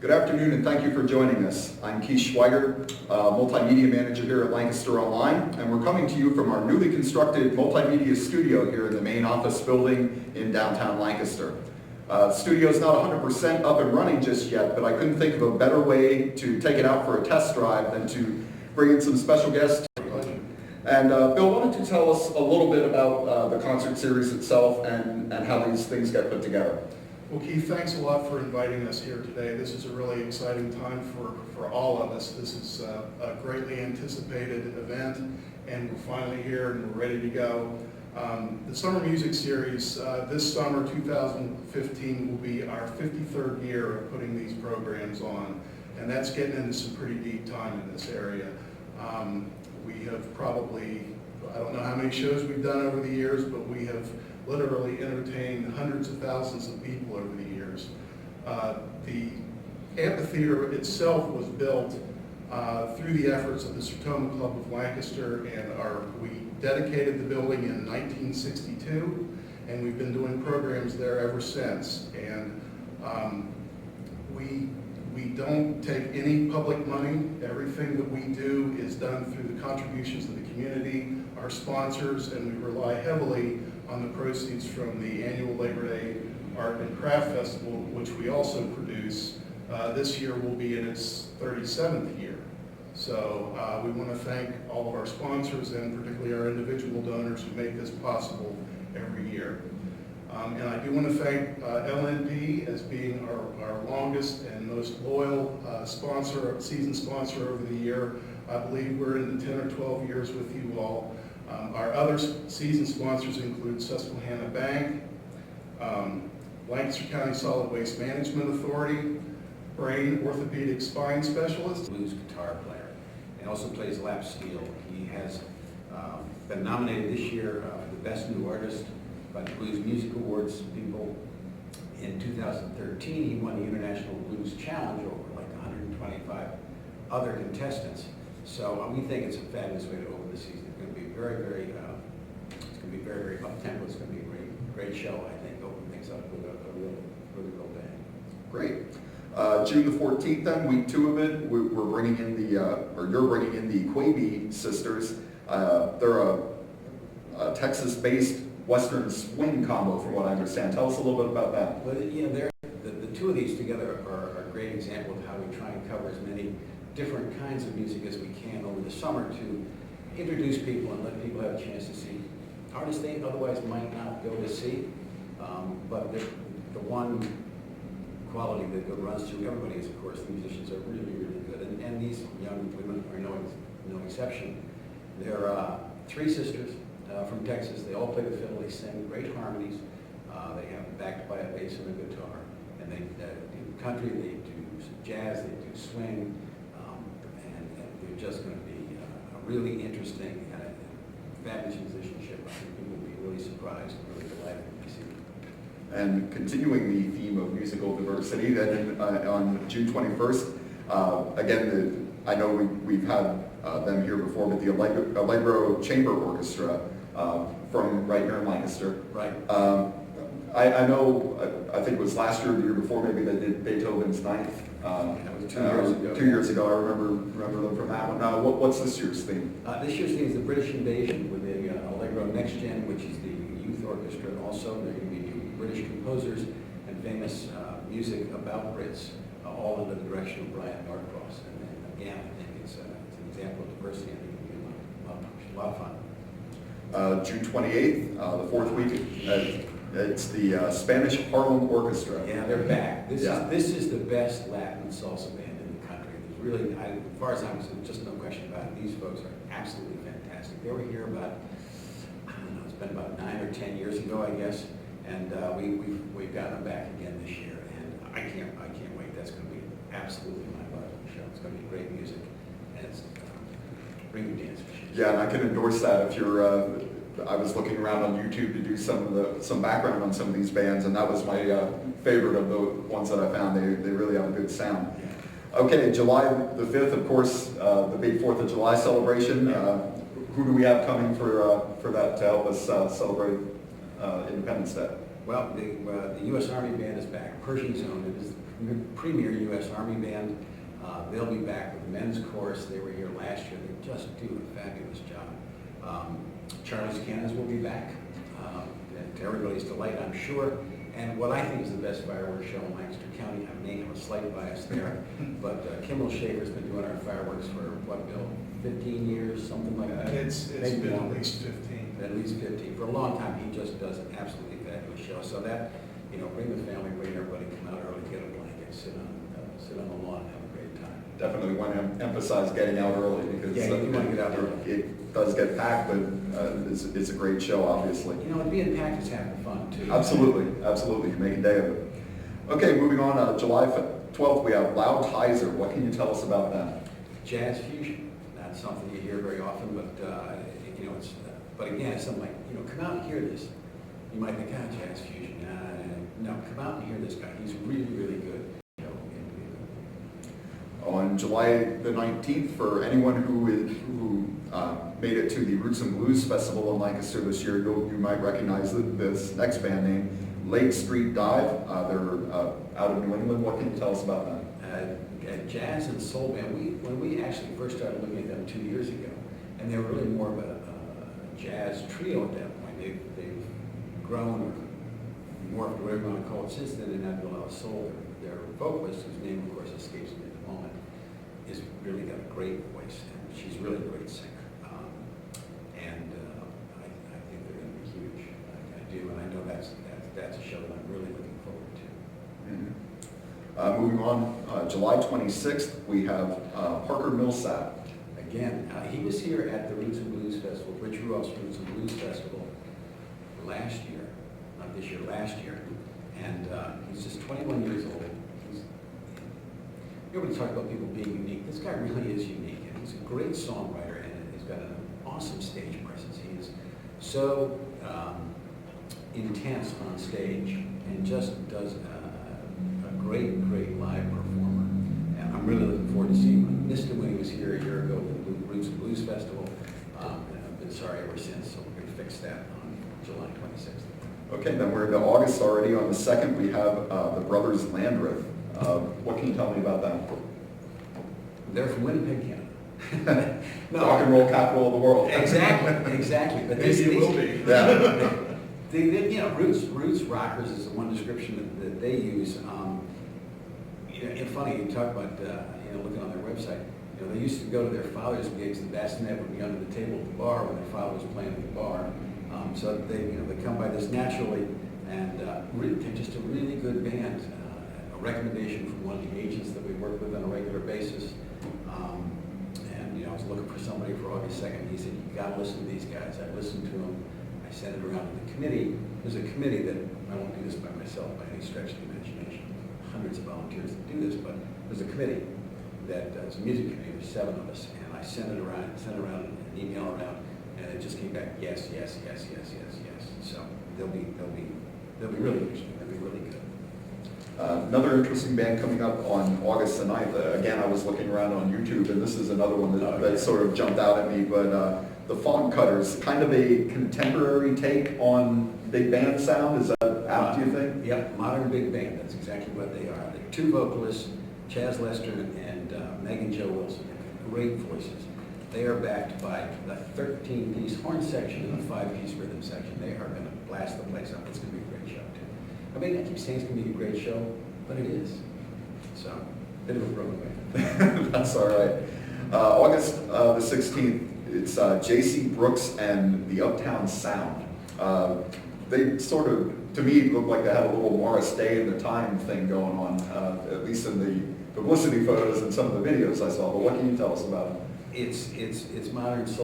Good afternoon and thank you for joining us. I'm Keith Schweiger, Multimedia Manager here at Lancaster Online, and we're coming to you from our newly constructed multimedia studio here in the main office building in downtown Lancaster. The studio's not 100% up and running just yet, but I couldn't think of a better way to take it out for a test drive than to bring in some special guests. And Bill, why don't you tell us a little bit about the concert series itself and how these things get put together? Well, Keith, thanks a lot for inviting us here today. This is a really exciting time for all of us. This is a greatly anticipated event, and we're finally here and we're ready to go. The Summer Music Series, this summer, 2015, will be our 53rd year of putting these programs on, and that's getting into some pretty deep time in this area. We have probably, I don't know how many shows we've done over the years, but we have literally entertained hundreds of thousands of people over the years. The amphitheater itself was built through the efforts of the Sertoma Club of Lancaster, and we dedicated the building in 1962, and we've been doing programs there ever since. And we don't take any public money. Everything that we do is done through the contributions of the community, our sponsors, and we rely heavily on the proceeds from the annual Labor Day Art and Craft Festival, which we also produce. This year will be in its 37th year. So we want to thank all of our sponsors and particularly our individual donors who make this possible every year. And I do want to thank LNP as being our longest and most loyal season sponsor over the year. I believe we're in the 10 or 12 years with you all. Our other season sponsors include Susquehanna Bank, Lancaster County Solid Waste Management Authority, Brain Orthopedic Spine Specialist. Blues guitar player, and also plays lap steel. He has been nominated this year for the Best New Artist by the Blues Music Awards people. In 2013, he won the International Blues Challenge over like 125 other contestants. So we think it's a fabulous way to open the season. It's going to be very up-tempo. It's going to be a great show, I think, open things up with a real bang. Great. June the 14th, then, week 2 of it, we're bringing in you're bringing in the Quaby Sisters. They're a Texas-based Western swing combo, from what I understand. Tell us a little bit about that. Well, you know, the two of these together are a great example of how we try and cover as many different kinds of music as we can over the summer to introduce people and let people have a chance to see artists they otherwise might not go to see. But the one quality that runs through everybody is, of course, the musicians are really, really good. And these young women are no exception. They're 3 sisters from Texas. They all play the fiddle. They sing great harmonies. They have backed by a bass and a guitar. And they do country, they do jazz, they do swing. And they're just going to be a really interesting fabulous musicianship. I think people will be really surprised and really delighted when they see them. And continuing the theme of musical diversity, then on June 21st, again, I know we've had them here before, but the Allegro Chamber Orchestra from right here in Lancaster. Right. I know, I think it was last year or the year before, maybe they did Beethoven's Ninth. That was 2 years ago. 2 years ago, I remember them from that one. What's this year's theme? This year's theme is the British Invasion with the Allegro Next Gen, which is the youth orchestra also. They're going to be doing British composers and famous music about Brits, all under the direction of Brian Norcross. And again, I think it's an example of diversity. I think it'll be a lot of fun. June 28th, the 4th week. It's the Spanish Harlem Orchestra. Yeah, they're back. This is the best Latin salsa band in the country. There's really, as far as I'm concerned, just no question about it. These folks are absolutely fantastic. They were here about, I don't know, it's been about 9 or 10 years ago, I guess, and we've gotten them back again this year, and I can't wait. That's going to be absolutely mind-boggling show. It's going to be great music, and it's bring your dance machines. Yeah, and I can endorse that. If you're I was looking around on YouTube to do some background on some of these bands, and that was my favorite of the ones that I found. They really have a good sound. Yeah. Okay, July the 5th, of course, the big 4th of July celebration. Who do we have coming for that to help us celebrate Independence Day? Well, the U.S. Army Band is back. Pershing Zone, it is the premier U.S. Army Band. They'll be back with men's chorus. They were here last year. They just do a fabulous job. Charlie's Cannons will be back, to everybody's delight, I'm sure. And what I think is the best fireworks show in Lancaster County, I may have a slight bias there, but Kimmel Schaefer's been doing our fireworks for, what, Bill, 15 years, something like that? It's Maybe been at longer. least 15. At least 15. For a long time, he just does an absolutely fabulous show. So that, bring the family, bring everybody, come out early, get a blanket, sit on the lawn, and have a great time. Definitely want to emphasize getting out early because Yeah, you want to get out early. it does get packed, but it's a great show, obviously. Being packed is having fun, too. Absolutely, absolutely. You make a day of it. Okay, moving on, July 12th, we have Loud Heiser. What can you tell us about that? Jazz fusion, not something you hear very often, but, but again, it's something like, come out and hear this. You might think, jazz fusion. No, come out and hear this guy. He's really, really good. On July the 19th, for anyone who made it to the Roots and Blues Festival in Lancaster this year, you might recognize this next band name, Lake Street Dive. They're out of New England. What can you tell us about them? A jazz and soul band. When we actually first started looking at them 2 years ago, and they were really more of a jazz trio at that point. They've grown or morphed, whatever you want to call it, since then, and have a lot of soul. Their vocalist, whose name of course escapes me at the moment, is really got a great voice, and she's really a great singer. I think they're going to be huge. I do, and I know that's a show that I'm really looking forward to. Mm-hmm. Moving on, July 26th, we have Parker Millsap. Again, he was here at the Roots and Blues Festival, Rich Ruoff's Roots and Blues Festival last year, not this year, last year, and he's just 21 years old. Everybody talk about people being unique. This guy really is unique, and he's a great songwriter, and he's got an awesome stage presence. He is so intense on stage, and just does a great live performer. And I'm really looking forward to seeing him. I missed him when he was here a year ago at the Roots and Blues Festival, and I've been sorry ever since, so we're going to fix that on July 26th. Okay, then we're into August already. On the 2nd, we have the Brothers Landreth. What can you tell me about them? They're from Winnipeg, Canada. Rock and roll capital of the world. Exactly. But Maybe it will be. Yeah. Roots rockers is the one description that they use. And funny, you talk about looking on their website. They used to go to their father's gigs. The bassinet would be under the table at the bar when their father was playing at the bar. So they come by this naturally, and they're just a really good band. A recommendation from one of the agents that we work with on a regular basis. I was looking for somebody for August 2nd. He said, you got to listen to these guys. I listened to them. I sent it around to the committee. There's a committee that, I won't do this by myself by any stretch of the imagination. Hundreds of volunteers that do this, but there's a committee that is a music committee. There's 7 of us, and I sent around an email around, and it just came back, yes. So they'll be really interesting. They'll be really good. Another interesting band coming up on August the 9th. Again, I was looking around on YouTube, and this is another one that sort of jumped out at me, but the Fog Cutters, kind of a contemporary take on big band sound. Is that apt, do you think? Yep, modern big band. That's exactly what they are. They're 2 vocalists, Chaz Lester and Megan Jo Wilson. Great voices. They are backed by the 13-piece horn section and the 5-piece rhythm section. They are going to blast the place up. It's going to be a great show, too. I mean, I keep saying it's going to be a great show, but it is. So, bit of a broken band. That's all right. August the 16th, it's J.C. Brooks and the Uptown Sound. They sort of, to me, look like they had a little Morris Day in the Time thing going on, at least in the publicity photos and some of the videos I saw. But what can you tell us about them? It's modern soul